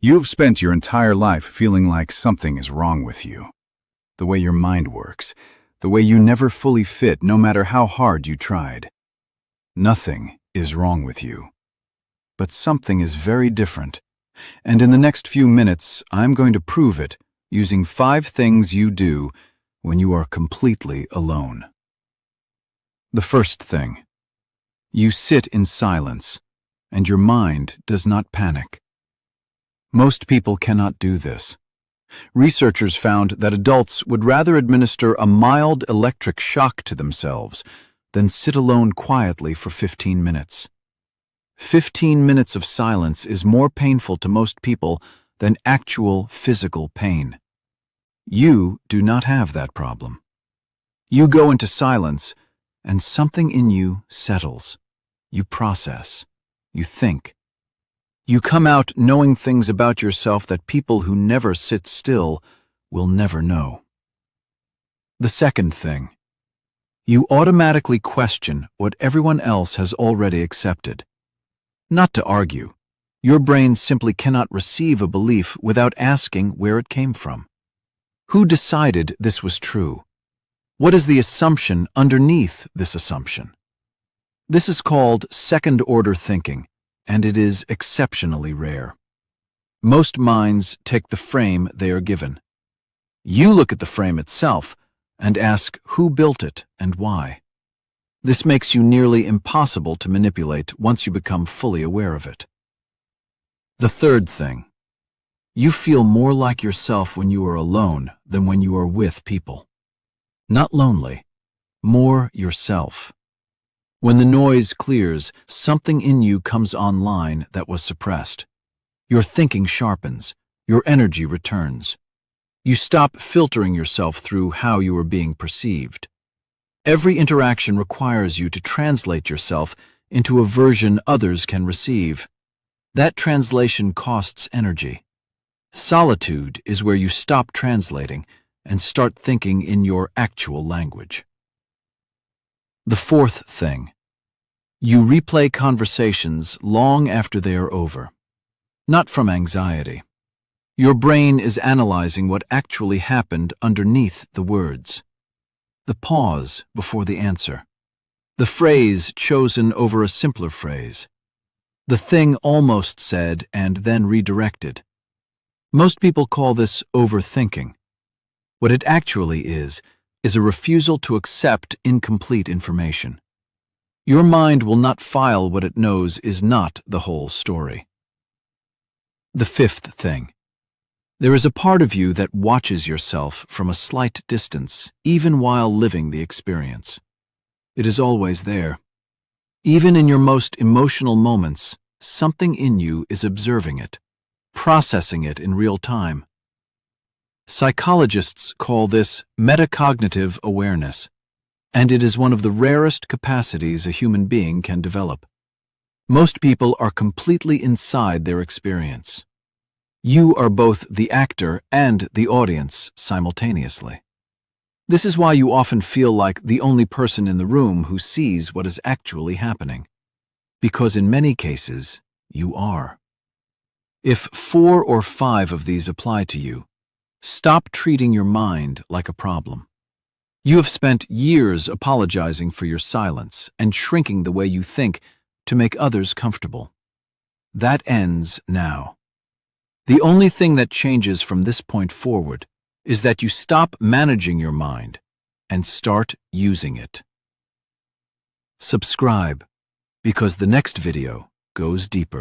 You've spent your entire life feeling like something is wrong with you. The way your mind works, the way you never fully fit no matter how hard you tried. Nothing is wrong with you. But something is very different. And in the next few minutes, I'm going to prove it using 5 things you do when you are completely alone. The first thing. You sit in silence, and your mind does not panic. Most people cannot do this. Researchers found that adults would rather administer a mild electric shock to themselves than sit alone quietly for 15 minutes. 15 minutes of silence is more painful to most people than actual physical pain. You do not have that problem. You go into silence, and something in you settles. You process. You think. You come out knowing things about yourself that people who never sit still will never know. The second thing. You automatically question what everyone else has already accepted. Not to argue. Your brain simply cannot receive a belief without asking where it came from. Who decided this was true? What is the assumption underneath this assumption? This is called second-order thinking, and it is exceptionally rare. Most minds take the frame they are given. You look at the frame itself and ask who built it and why. This makes you nearly impossible to manipulate once you become fully aware of it. The third thing. You feel more like yourself when you are alone than when you are with people. Not lonely, more yourself. When the noise clears, something in you comes online that was suppressed. Your thinking sharpens, your energy returns. You stop filtering yourself through how you are being perceived. Every interaction requires you to translate yourself into a version others can receive. That translation costs energy. Solitude is where you stop translating and start thinking in your actual language. The fourth thing. You replay conversations long after they are over. Not from anxiety. Your brain is analyzing what actually happened underneath the words. The pause before the answer. The phrase chosen over a simpler phrase. The thing almost said and then redirected. Most people call this overthinking. What it actually is a refusal to accept incomplete information. Your mind will not file what it knows is not the whole story. The fifth thing. There is a part of you that watches yourself from a slight distance, even while living the experience. It is always there. Even in your most emotional moments, something in you is observing it, processing it in real time. Psychologists call this metacognitive awareness, and it is one of the rarest capacities a human being can develop. Most people are completely inside their experience. You are both the actor and the audience simultaneously. This is why you often feel like the only person in the room who sees what is actually happening. Because in many cases, you are. If 4 or 5 of these apply to you, stop treating your mind like a problem. You have spent years apologizing for your silence and shrinking the way you think to make others comfortable. That ends now. The only thing that changes from this point forward is that you stop managing your mind and start using it. Subscribe, because the next video goes deeper.